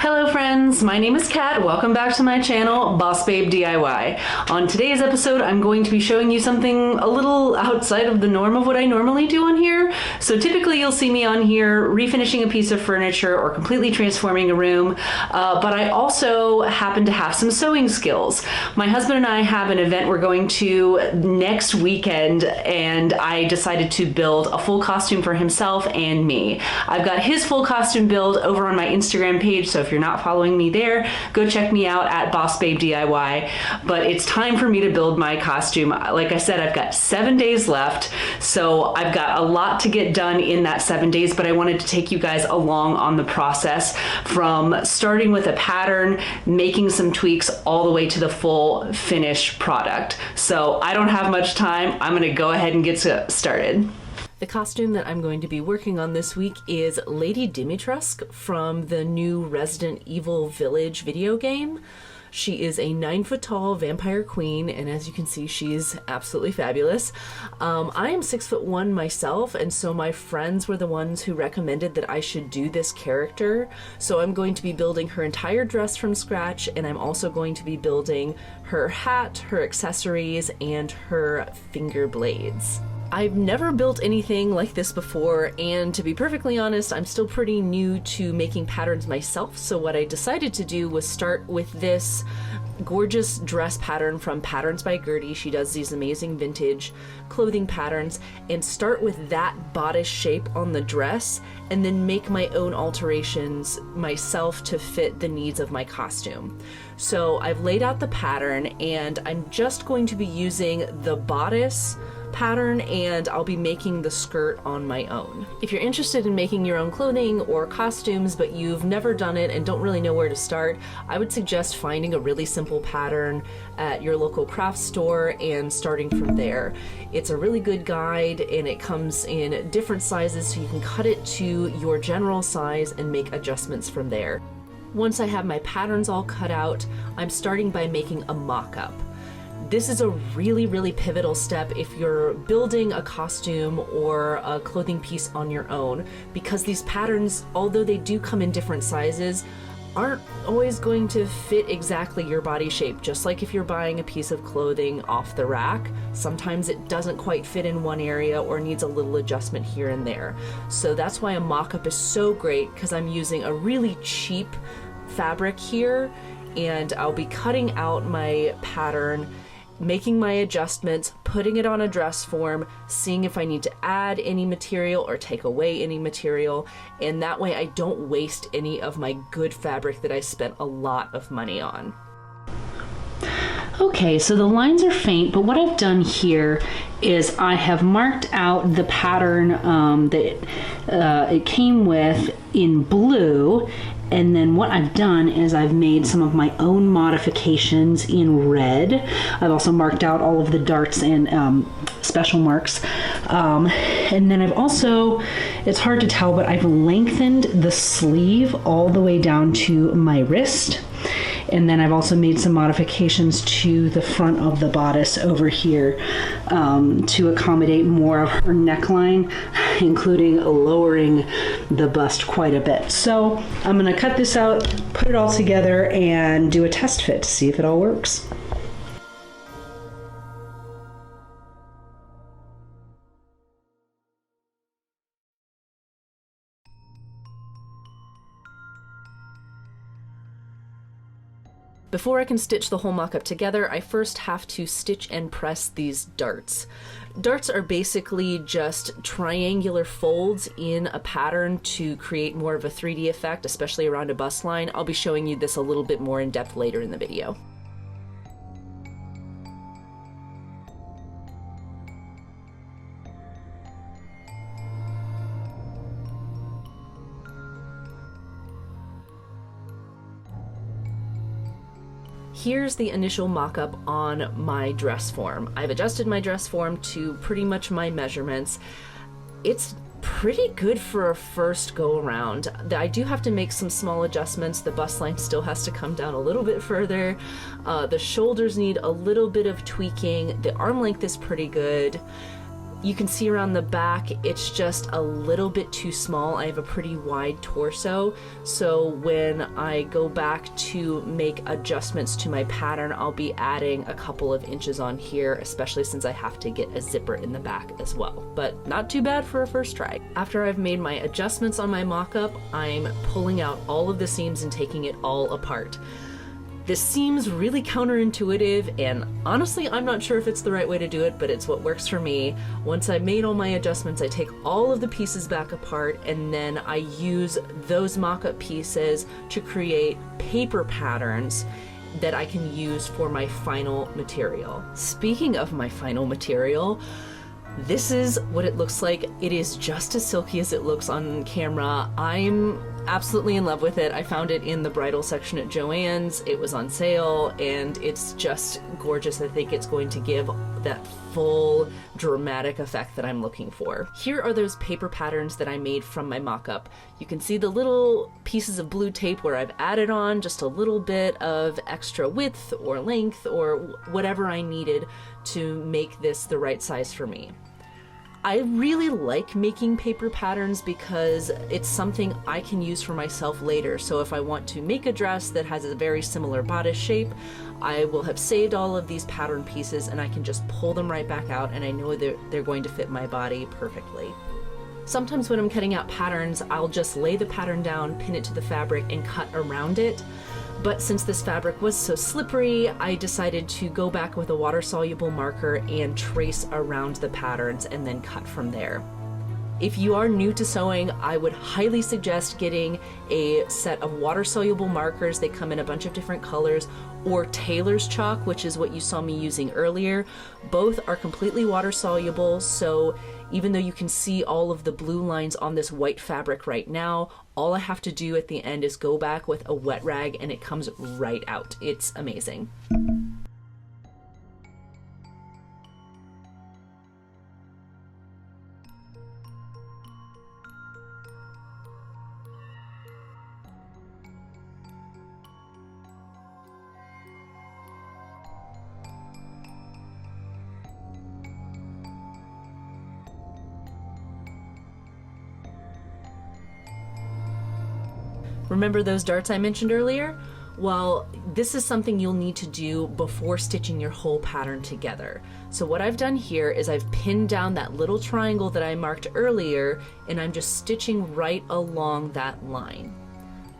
Hello friends, my name is Kat. Welcome back to my channel, Boss Babe DIY. On today's episode, I'm going to be showing you something a little outside of the norm of what I normally do on here. So typically you'll see me on here refinishing a piece of furniture or completely transforming a room, but I also happen to have some sewing skills. My husband and I have an event we're going to next weekend, and I decided to build a full costume for himself and me. I've got his full costume build over on my Instagram page, so if you're not following me there, go check me out at Boss Babe DIY. But it's time for me to build my costume. Like I said, I've got 7 days left, so I've got a lot to get done in that 7 days, but I wanted to take you guys along on the process from starting with a pattern, making some tweaks, all the way to the full finished product. So I don't have much time. I'm gonna go ahead and get started. The costume that I'm going to be working on this week is Lady Dimitrescu from the new Resident Evil Village video game. She is a 9-foot-tall vampire queen, and as you can see, she's absolutely fabulous. I am 6'1" myself, and so my friends were the ones who recommended that I should do this character. So I'm going to be building her entire dress from scratch, and I'm also going to be building her hat, her accessories, and her finger blades. I've never built anything like this before, and to be perfectly honest, I'm still pretty new to making patterns myself, so what I decided to do was start with this gorgeous dress pattern from Patterns by Gertie. She does these amazing vintage clothing patterns, and start with that bodice shape on the dress, and then make my own alterations myself to fit the needs of my costume. So I've laid out the pattern, and I'm just going to be using the bodice pattern, and I'll be making the skirt on my own. If you're interested in making your own clothing or costumes, but you've never done it and don't really know where to start, I would suggest finding a really simple pattern at your local craft store and starting from there. It's a really good guide, and it comes in different sizes, so you can cut it to your general size and make adjustments from there. Once I have my patterns all cut out, I'm starting by making a mock-up. This is a really pivotal step if you're building a costume or a clothing piece on your own, because these patterns, although they do come in different sizes, aren't always going to fit exactly your body shape. Just like if you're buying a piece of clothing off the rack, sometimes it doesn't quite fit in one area or needs a little adjustment here and there. So that's why a mock-up is so great, because I'm using a really cheap fabric here, and I'll be cutting out my pattern, making my adjustments, putting it on a dress form, seeing if I need to add any material or take away any material, and that way I don't waste any of my good fabric that I spent a lot of money on. Okay, so the lines are faint, but what I've done here is I have marked out the pattern that it came with in blue, and then what I've done is I've made some of my own modifications in red. I've also marked out all of the darts and special marks. And then I've also, it's hard to tell, but I've lengthened the sleeve all the way down to my wrist. And then I've also made some modifications to the front of the bodice over here to accommodate more of her neckline, including lowering the bust quite a bit. So I'm gonna cut this out, put it all together, and do a test fit to see if it all works. Before I can stitch the whole mock-up together, I first have to stitch and press these darts. Darts are basically just triangular folds in a pattern to create more of a 3D effect, especially around a bust line. I'll be showing you this a little bit more in depth later in the video. Here's the initial mock-up on my dress form. I've adjusted my dress form to pretty much my measurements. It's pretty good for a first go around. I do have to make some small adjustments. The bust line still has to come down a little bit further. The shoulders need a little bit of tweaking. The arm length is pretty good. You can see around the back, it's just a little bit too small. I have a pretty wide torso, so when I go back to make adjustments to my pattern, I'll be adding a couple of inches on here, especially since I have to get a zipper in the back as well. But not too bad for a first try. After I've made my adjustments on my mock-up, I'm pulling out all of the seams and taking it all apart. This seems really counterintuitive, and honestly, I'm not sure if it's the right way to do it, but it's what works for me. Once I've made all my adjustments, I take all of the pieces back apart, and then I use those mock-up pieces to create paper patterns that I can use for my final material. Speaking of my final material, this is what it looks like. It is just as silky as it looks on camera. I'm absolutely in love with it. I found it in the bridal section at Joann's. It was on sale, and it's just gorgeous. I think it's going to give that full dramatic effect that I'm looking for. Here are those paper patterns that I made from my mock-up. You can see the little pieces of blue tape where I've added on just a little bit of extra width or length or whatever I needed to make this the right size for me. I really like making paper patterns because it's something I can use for myself later. So if I want to make a dress that has a very similar bodice shape, I will have saved all of these pattern pieces and I can just pull them right back out, and I know they're going to fit my body perfectly. Sometimes when I'm cutting out patterns, I'll just lay the pattern down, pin it to the fabric, and cut around it. But since this fabric was so slippery, I decided to go back with a water-soluble marker and trace around the patterns and then cut from there. If you are new to sewing, I would highly suggest getting a set of water-soluble markers. They come in a bunch of different colors, or tailor's chalk, which is what you saw me using earlier. Both are completely water-soluble, so even though you can see all of the blue lines on this white fabric right now, all I have to do at the end is go back with a wet rag and it comes right out. It's amazing. Remember those darts I mentioned earlier? Well, this is something you'll need to do before stitching your whole pattern together. So what I've done here is I've pinned down that little triangle that I marked earlier, and I'm just stitching right along that line.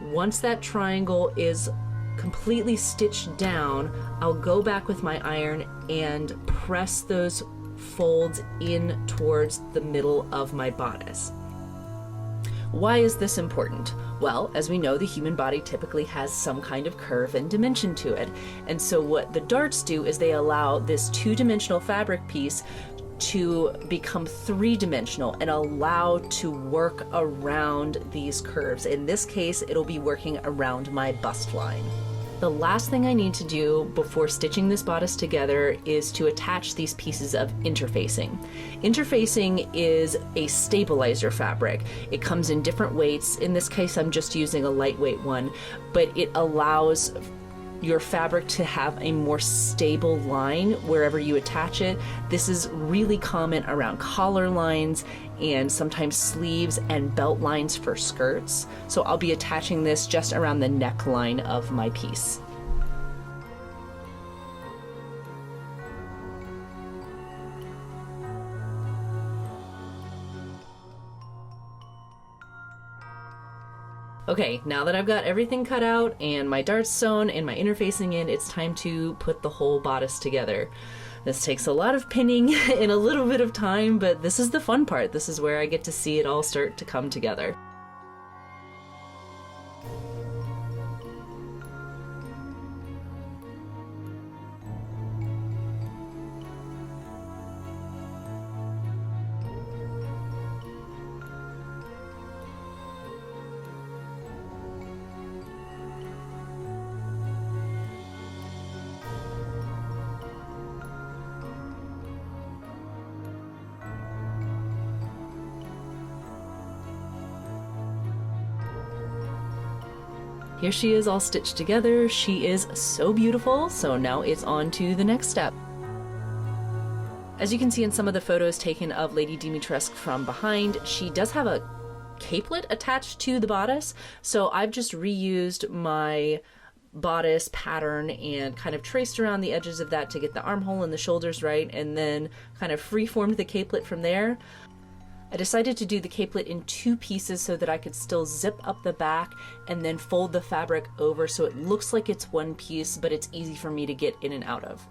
Once that triangle is completely stitched down, I'll go back with my iron and press those folds in towards the middle of my bodice. Why is this important? Well, as we know, the human body typically has some kind of curve and dimension to it. And so what the darts do is they allow this two-dimensional fabric piece to become three-dimensional and allow to work around these curves. In this case, it'll be working around my bust line. The last thing I need to do before stitching this bodice together is to attach these pieces of interfacing. Interfacing is a stabilizer fabric. It comes in different weights. In this case, I'm just using a lightweight one, but it allows your fabric to have a more stable line wherever you attach it. This is really common around collar lines and sometimes sleeves and belt lines for skirts. So I'll be attaching this just around the neckline of my piece. Okay, now that I've got everything cut out and my darts sewn and my interfacing in, it's time to put the whole bodice together. This takes a lot of pinning and a little bit of time, but this is the fun part. This is where I get to see it all start to come together. Here she is all stitched together. She is so beautiful. So now it's on to the next step. As you can see in some of the photos taken of Lady Dimitrescu from behind, she does have a capelet attached to the bodice, so I've just reused my bodice pattern and kind of traced around the edges of that to get the armhole and the shoulders right, and then kind of free-formed the capelet from there. I decided to do the capelet in 2 pieces so that I could still zip up the back and then fold the fabric over so it looks like it's one piece, but it's easy for me to get in and out of.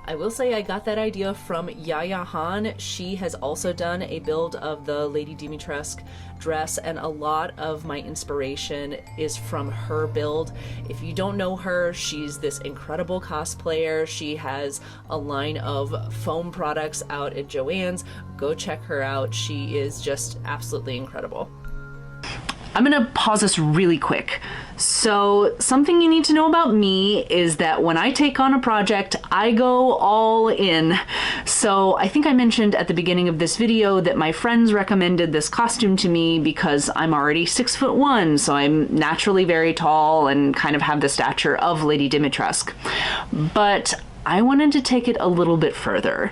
I will say I got that idea from Yaya Han. She has also done a build of the Lady Dimitrescu dress, and a lot of my inspiration is from her build. If you don't know her, she's this incredible cosplayer. She has a line of foam products out at Joann's. Go check her out. She is just absolutely incredible. I'm gonna pause this really quick. So something you need to know about me is that when I take on a project, I go all in. So I think I mentioned at the beginning of this video that my friends recommended this costume to me because I'm already 6'1", so I'm naturally very tall and kind of have the stature of Lady Dimitrescu. But I wanted to take it a little bit further.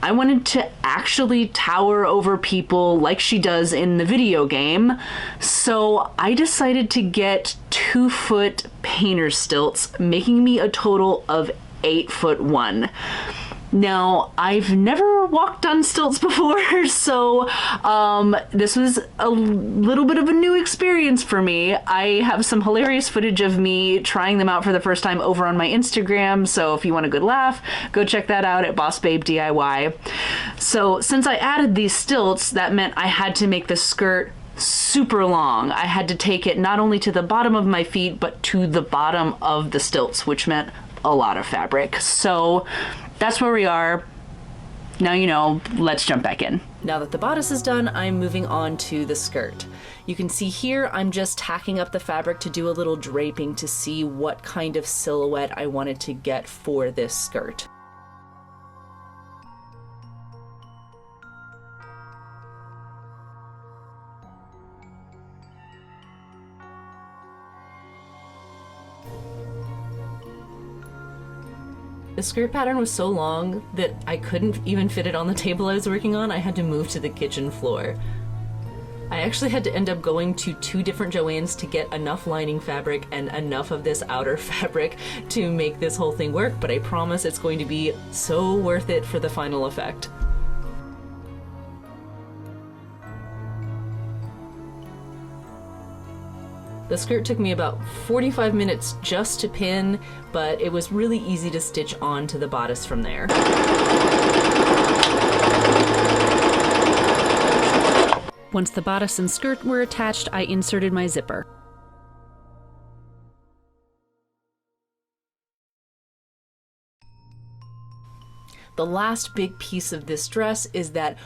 I wanted to actually tower over people like she does in the video game. So I decided to get 2-foot painter stilts, making me a total of 8'1". Now, I've never walked on stilts before, so this was a little bit of a new experience for me. I have some hilarious footage of me trying them out for the first time over on my Instagram, so if you want a good laugh, go check that out at Boss Babe DIY. So since I added these stilts, that meant I had to make the skirt super long. I had to take it not only to the bottom of my feet, but to the bottom of the stilts, which meant a lot of fabric. So that's where we are. Now you know, let's jump back in. Now that the bodice is done, I'm moving on to the skirt. You can see here I'm just tacking up the fabric to do a little draping to see what kind of silhouette I wanted to get for this skirt. The skirt pattern was so long that I couldn't even fit it on the table I was working on. I had to move to the kitchen floor. I actually had to end up going to 2 different Joann's to get enough lining fabric and enough of this outer fabric to make this whole thing work, but I promise it's going to be so worth it for the final effect. The skirt took me about 45 minutes just to pin, but it was really easy to stitch onto the bodice from there. Once the bodice and skirt were attached, I inserted my zipper. The last big piece of this dress is that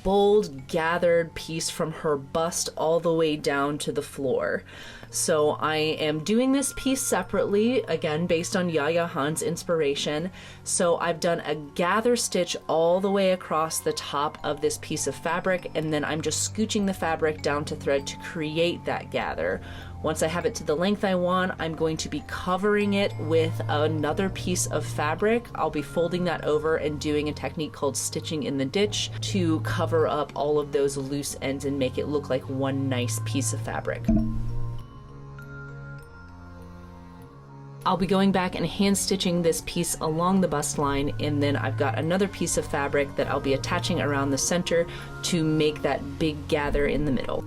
bold gathered piece from her bust all the way down to the floor. So I am doing this piece separately, again based on Yaya Han's inspiration. So I've done a gather stitch all the way across the top of this piece of fabric, and then I'm just scooching the fabric down to thread to create that gather. Once I have it to the length I want, I'm going to be covering it with another piece of fabric. I'll be folding that over and doing a technique called stitching in the ditch to cover up all of those loose ends and make it look like one nice piece of fabric. I'll be going back and hand stitching this piece along the bust line, and then I've got another piece of fabric that I'll be attaching around the center to make that big gather in the middle.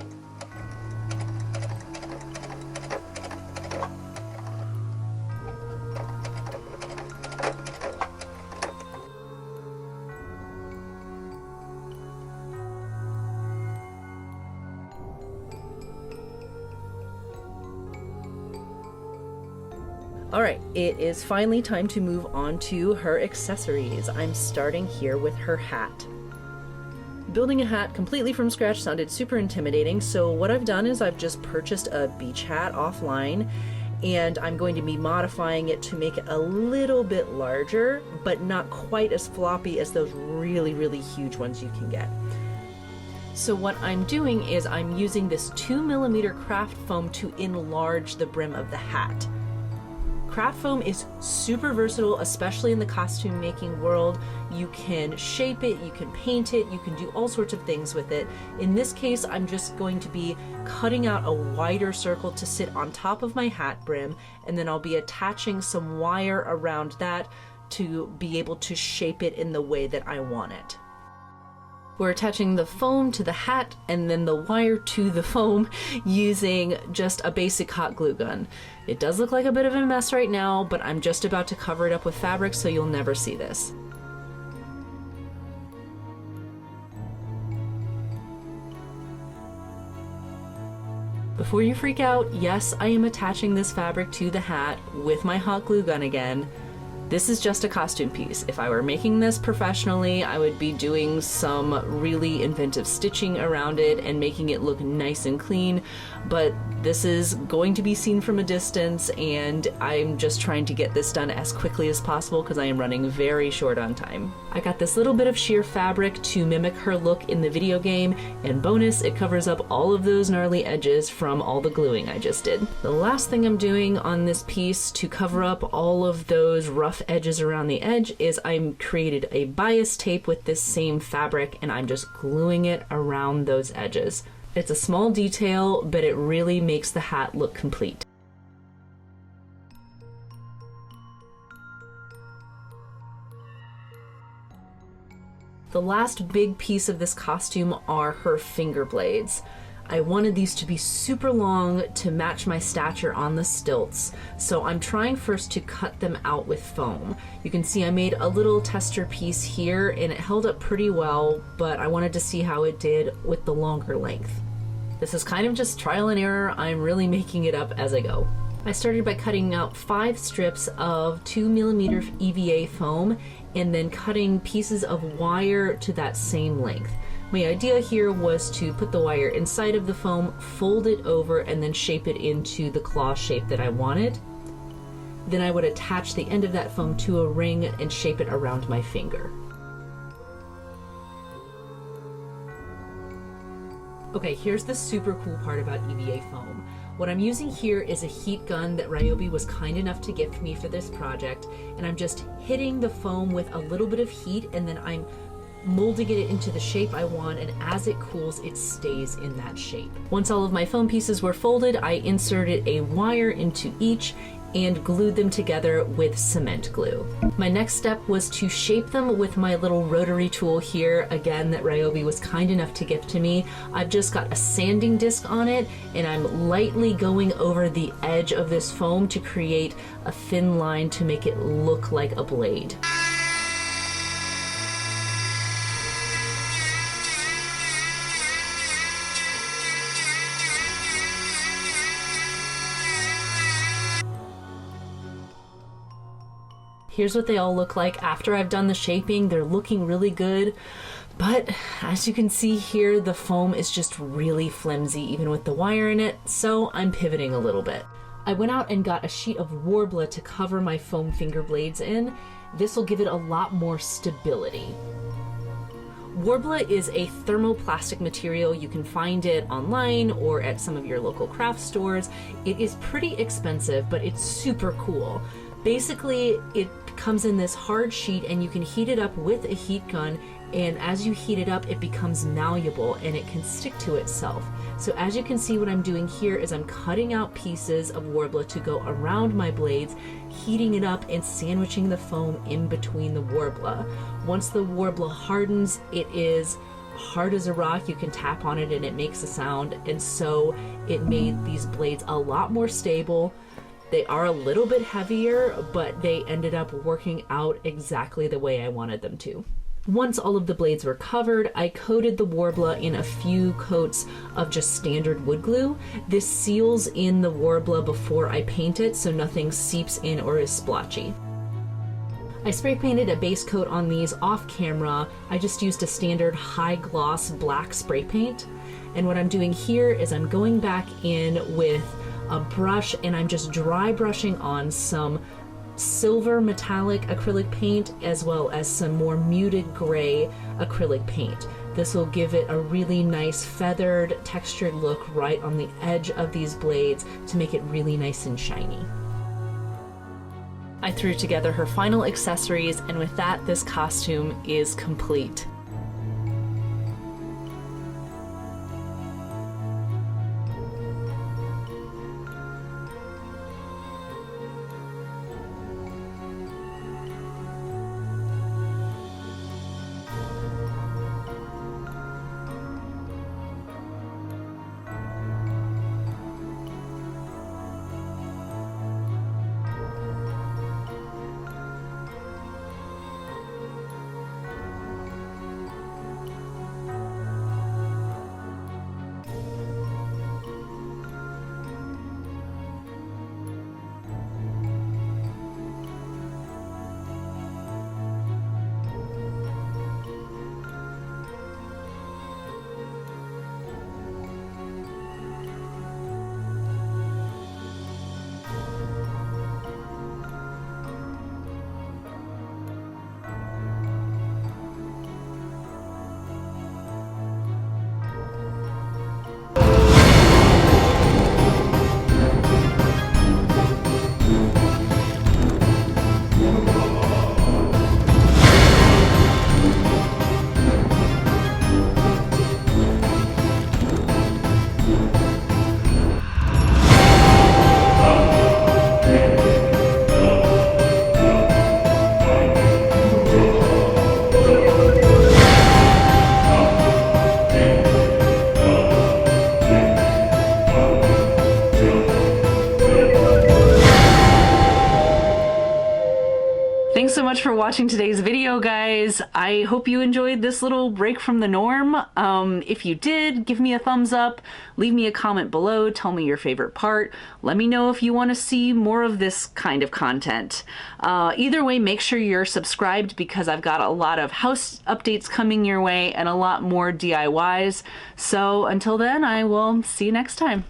Alright, it is finally time to move on to her accessories. I'm starting here with her hat. Building a hat completely from scratch sounded super intimidating, so what I've done is I've just purchased a beach hat offline, and I'm going to be modifying it to make it a little bit larger, but not quite as floppy as those really, really huge ones you can get. So what I'm doing is I'm using this 2mm craft foam to enlarge the brim of the hat. Craft foam is super versatile, especially in the costume making world. You can shape it, you can paint it, you can do all sorts of things with it. In this case, I'm just going to be cutting out a wider circle to sit on top of my hat brim, and then I'll be attaching some wire around that to be able to shape it in the way that I want it. We're attaching the foam to the hat and then the wire to the foam using just a basic hot glue gun. It does look like a bit of a mess right now, but I'm just about to cover it up with fabric so you'll never see this. Before you freak out, yes, I am attaching this fabric to the hat with my hot glue gun again. This is just a costume piece. If I were making this professionally, I would be doing some really inventive stitching around it and making it look nice and clean, but this is going to be seen from a distance, and I'm just trying to get this done as quickly as possible because I am running very short on time. I got this little bit of sheer fabric to mimic her look in the video game, and bonus, it covers up all of those gnarly edges from all the gluing I just did. The last thing I'm doing on this piece to cover up all of those rough edges around the edge is I created a bias tape with this same fabric, and I'm just gluing it around those edges. It's a small detail, but it really makes the hat look complete. The last big piece of this costume are her finger blades. I wanted these to be super long to match my stature on the stilts, so I'm trying first to cut them out with foam. You can see I made a little tester piece here and it held up pretty well, but I wanted to see how it did with the longer length. This is kind of just trial and error. I'm really making it up as I go. I started by cutting out 5 strips of 2mm EVA foam and then cutting pieces of wire to that same length. My idea here was to put the wire inside of the foam, fold it over, and then shape it into the claw shape that I wanted. Then I would attach the end of that foam to a ring and shape it around my finger. Okay, here's the super cool part about EVA foam. What I'm using here is a heat gun that Ryobi was kind enough to gift me for this project, and I'm just hitting the foam with a little bit of heat, and then I'm molding it into the shape I want, and as it cools, it stays in that shape. Once all of my foam pieces were folded, I inserted a wire into each and glued them together with cement glue. My next step was to shape them with my little rotary tool here, again, that Ryobi was kind enough to gift to me. I've just got a sanding disc on it, and I'm lightly going over the edge of this foam to create a thin line to make it look like a blade. Here's what they all look like after I've done the shaping. They're looking really good, but as you can see here, the foam is just really flimsy even with the wire in it, so I'm pivoting a little bit. I went out and got a sheet of Worbla to cover my foam finger blades in. This will give it a lot more stability. Worbla is a thermoplastic material. You can find it online or at some of your local craft stores. It is pretty expensive, but it's super cool. Basically, it comes in this hard sheet and you can heat it up with a heat gun, and as you heat it up, it becomes malleable and it can stick to itself. So as you can see, what I'm doing here is I'm cutting out pieces of Worbla to go around my blades, heating it up and sandwiching the foam in between the Worbla. Once the Worbla hardens, it is hard as a rock. You can tap on it and it makes a sound, and so it made these blades a lot more stable. They are a little bit heavier, but they ended up working out exactly the way I wanted them to. Once all of the blades were covered, I coated the Worbla in a few coats of just standard wood glue. This seals in the Worbla before I paint it, so nothing seeps in or is splotchy. I spray painted a base coat on these off camera. I just used a standard high gloss black spray paint. And what I'm doing here is I'm going back in with a brush and I'm just dry brushing on some silver metallic acrylic paint as well as some more muted gray acrylic paint. This will give it a really nice feathered, textured look right on the edge of these blades to make it really nice and shiny. I threw together her final accessories, and with that, this costume is complete. Thanks so much for watching today's video, guys. I hope you enjoyed this little break from the norm. If you did, give me a thumbs up, leave me a comment below, tell me your favorite part. Let me know if you want to see more of this kind of content. Either way, make sure you're subscribed because I've got a lot of house updates coming your way and a lot more DIYs. So until then, I will see you next time.